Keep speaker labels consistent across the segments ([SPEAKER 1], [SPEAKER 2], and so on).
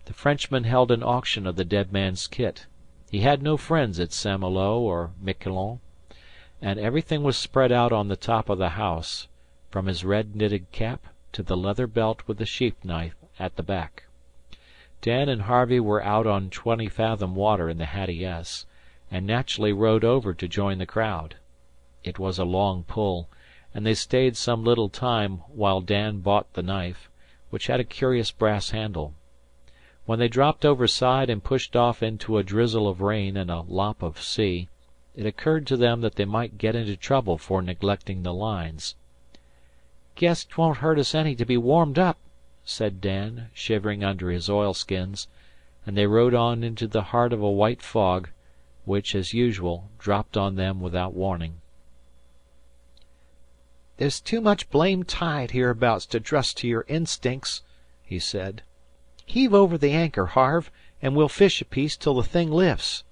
[SPEAKER 1] The Frenchman held an auction of the dead man's kit. He had no friends at St Malo or Miquelon, and everything was spread out on the top of the house, from his red knitted cap to the leather belt with the sheath knife at the back. Dan and Harvey were out on 20 fathom water in the Hattie S, and naturally rowed over to join the crowd. It was a long pull, and they stayed some little time while Dan bought the knife, which had a curious brass handle. When they dropped overside and pushed off into a drizzle of rain and a lop of sea, it occurred to them that they might get into trouble for neglecting the lines. "Guess 'twon't hurt us any to be warmed up," said Dan, shivering under his oilskins, and they rowed on into the heart of a white fog, which, as usual, dropped on them without warning. "There's too much blamed tide hereabouts to trust to your instincts," he said. "Heave over the anchor, Harve, and we'll fish a piece till the thing lifts.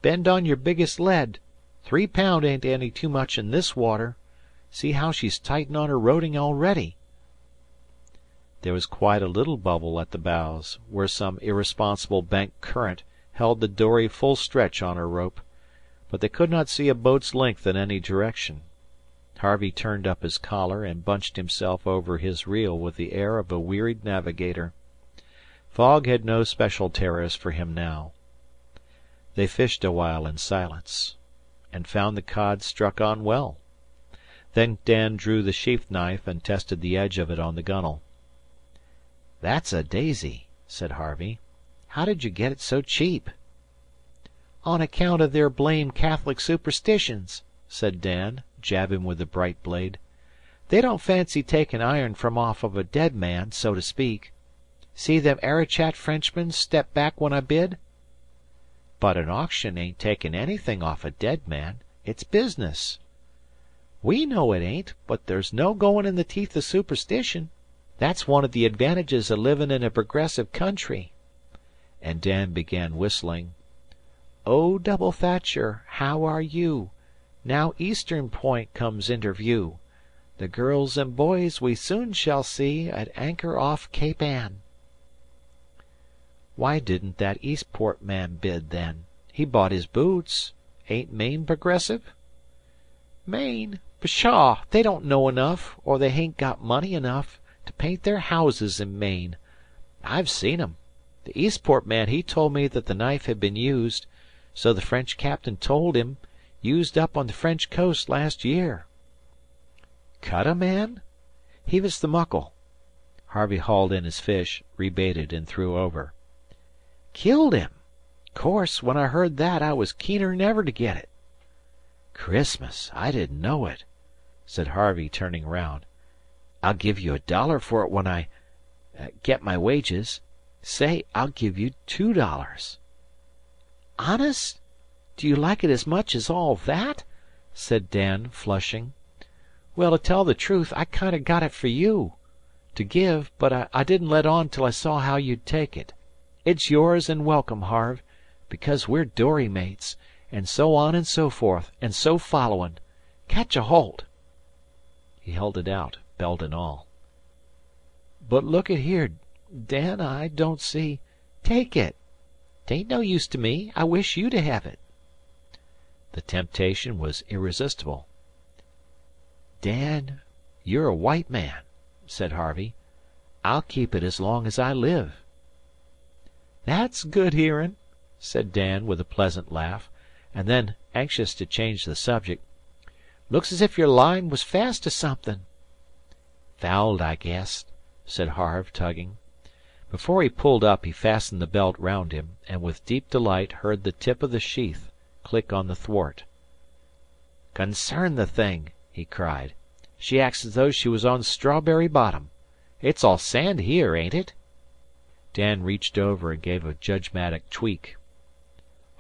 [SPEAKER 1] Bend on your biggest lead. 3 pound ain't any too much in this water. See how she's tightened on her roding already." There was quite a little bubble at the bows, where some irresponsible bank current held the dory full stretch on her rope, but they could not see a boat's length in any direction. Harvey turned up his collar and bunched himself over his reel with the air of a wearied navigator. Fog had no special terrors for him now. They fished a while in silence, and found the cod struck on well. Then Dan drew the sheath knife and tested the edge of it on the gunwale. "That's a daisy," said Harvey. "How did you get it so cheap?" "On account of their blame Catholic superstitions," said Dan, jabbing with the bright blade. "They don't fancy takin' iron from off of a dead man, so to speak. See them Arichat Frenchmen step back when I bid?" "But an auction ain't takin' anything off a dead man. It's business." "We know it ain't, but there's no goin' in the teeth o' superstition. That's one of the advantages o' livin' in a progressive country." And Dan began whistling: "Oh, Double Thatcher, how are you? Now Eastern Point comes inter view. The girls and boys we soon shall see at anchor off Cape Ann." "Why didn't that Eastport man bid, then? He bought his boots. Ain't Maine progressive?" "Maine? Pshaw! They don't know enough, or they hain't got money enough, to paint their houses in Maine. I've seen 'em. The Eastport man he told me that the knife had been used, so the French captain told him, used up on the French coast last year." "Cut a man? Heave the muckle." Harvey hauled in his fish, rebaited, and threw over. "Killed him. Course, when I heard that I was keener'n ever to get it." "Christmas! I didn't know it," said Harvey, turning round. "I'll give you $1 for it when I get my wages. Say, I'll give you $2." "Honest? Do you like it as much as all that?" said Dan, flushing. "Well, to tell the truth, I kinder got it for you to give, but I didn't let on till I saw how you'd take it. It's yours and welcome, Harve, because we're dory mates, and so on and so forth, and so followin'. Catch a holt." He held it out, belt and all. "But look at here, Dan, I don't see—" "Take it. 'Tain't no use to me. I wish you to hev it." The temptation was irresistible. "Dan, you're a white man," said Harvey. "I'll keep it as long as I live." "That's good hearin'," said Dan, with a pleasant laugh, and then, anxious to change the subject, "looks as if your line was fast to something." "Fouled, I guess," said Harve, tugging. Before he pulled up he fastened the belt round him, and with deep delight heard the tip of the sheath click on the thwart. "Consarn the thing!" he cried. "She acts as though she was on Strawberry Bottom. It's all sand here, ain't it?" Dan reached over and gave a judgmatic tweak.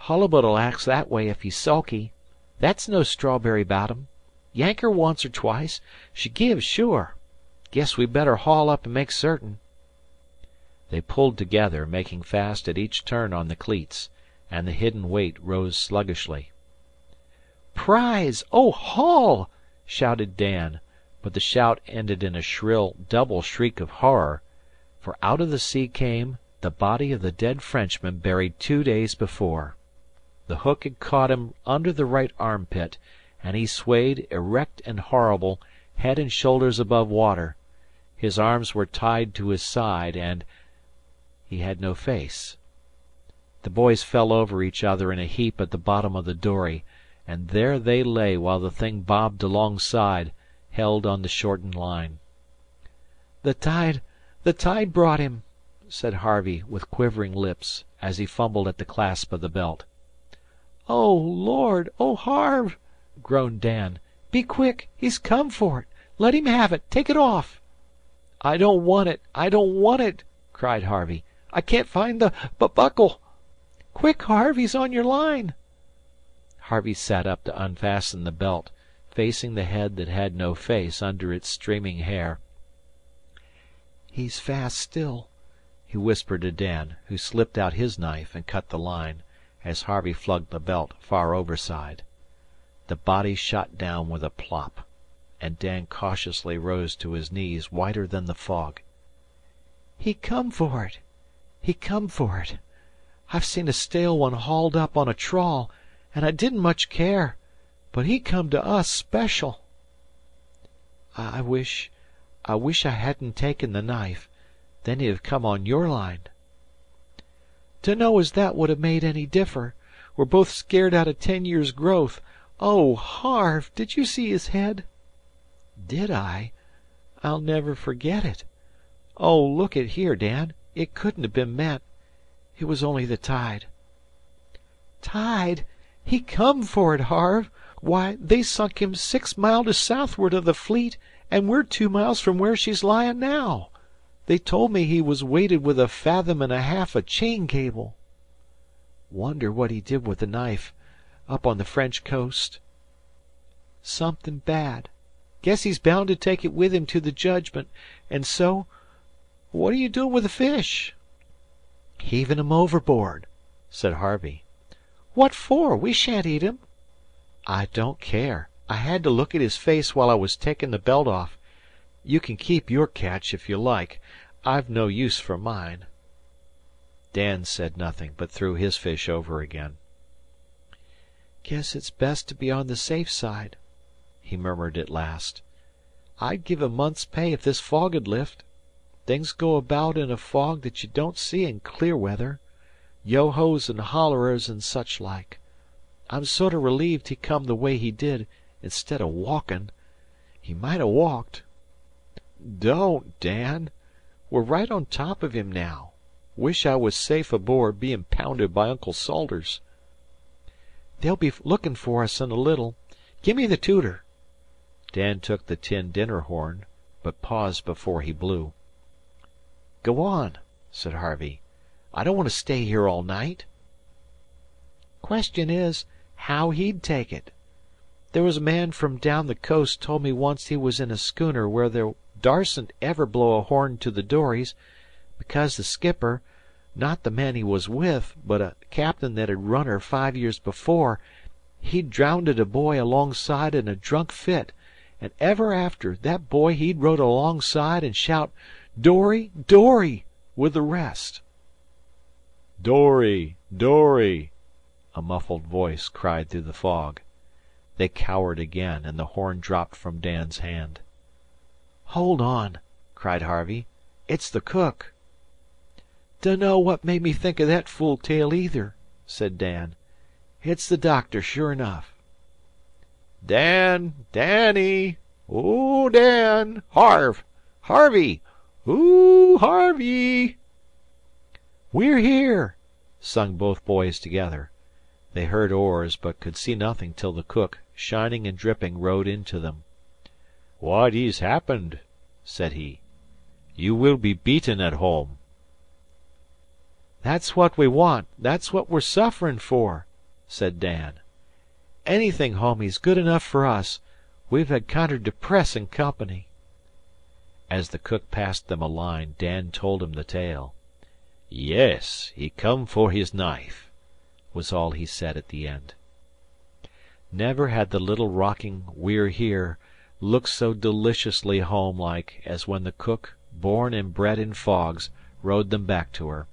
[SPEAKER 1] "Hollibut'll act that way if he's sulky. That's no Strawberry Bottom. Yank her once or twice. She gives, sure. Guess we better haul up and make certain." They pulled together, making fast at each turn on the cleats, and the hidden weight rose sluggishly. "Prize! Oh, haul!" shouted Dan, but the shout ended in a shrill double shriek of horror, for out of the sea came, The body of the dead Frenchman buried 2 days before. The hook had caught him under the right armpit, and he swayed, erect and horrible, head and shoulders above water. His arms were tied to his side, and he had no face. The boys fell over each other in a heap at the bottom of the dory, and there they lay while the thing bobbed alongside, held on the shortened line. The tide brought him," said Harvey, with quivering lips, as he fumbled at the clasp of the belt. "Oh, Lord! Oh, Harve!" groaned Dan. "Be quick! He's come for it! Let him have it! Take it off!" "I don't want it! I don't want it!" cried Harvey. "I can't find the buckle!" "Quick, Harve! He's on your line!" Harvey sat up to unfasten the belt, facing the head that had no face under its streaming hair. "He's fast still," he whispered to Dan, who slipped out his knife and cut the line, as Harvey flung the belt far overside. The body shot down with a plop, and Dan cautiously rose to his knees, whiter than the fog. "He come for it. He come for it. I've seen a stale one hauled up on a trawl, and I didn't much care, but he come to us special. I wish I hadn't taken the knife. Then he'd have come on your line." "Dunno as that would have made any differ. We're both scared out of 10 years' growth. Oh, Harve, did you see his head?" "Did I? I'll never forget it. Oh, look at here, Dan. It couldn't have been meant. It was only the tide." "Tide? He come for it, Harve. Why, they sunk him 6 mile to southward of the fleet, and we're 2 miles from where she's lyin' now. They told me he was weighted with 1.5 fathoms of chain cable. Wonder what he did with the knife up on the French coast. Something bad. Guess he's bound to take it with him to the judgment, and so what are you doing with the fish?" "Heaving 'em overboard," said Harvey. "What for? We shan't eat 'em." "I don't care. I had to look at his face while I was taking the belt off. You can keep your catch if you like. I've no use for mine." Dan said nothing, but threw his fish over again. "Guess it's best to be on the safe side," he murmured at last. "I'd give a month's pay if this fog'd lift. Things go about in a fog that you don't see in clear weather. Yo-hos and hollerers and such like. I'm sorter relieved he come the way he did, instead o' walkin'. He might ha' walked." "Don't, Dan. We're right on top of him now. Wish I was safe aboard, bein' pounded by Uncle Salters." "They'll be lookin' for us in a little. Gimme the tooter." Dan took the tin dinner horn, but paused before he blew. "Go on," said Harvey. "I don't want to stay here all night." "Question is, how he'd take it. There was a man from down the coast told me once he was in a schooner where there darsn't ever blow a horn to the dories, because the skipper, not the man he was with, but a captain that had run her 5 years before, he'd drownded a boy alongside in a drunk fit, and ever after that boy he'd rowed alongside and shout 'Dory, Dory!' with the rest." "Dory, Dory!" a muffled voice cried through the fog. They cowered again, and the horn dropped from Dan's hand. "Hold on!" cried Harvey. "It's the cook." "Dunno what made me think o' that fool tale either," said Dan. "It's the doctor, sure enough." "Dan! Danny! Oo, Dan! Harve! Harvey! Oo, Harvey!" "We're here!" sung both boys together. They heard oars, but could see nothing till the cook, shining and dripping, rowed into them. "What is happened?" said he. "You will be beaten at home." "That's what we want. That's what we're sufferin' for," said Dan. "Anything, homie's good enough for us. We've had kinder depressin' company." As the cook passed them a line, Dan told him the tale. "Yes, he come for his knife," was all he said at the end. Never had the little rocking We're Here looked so deliciously home-like as when the cook, born and bred in fogs, rowed them back to her.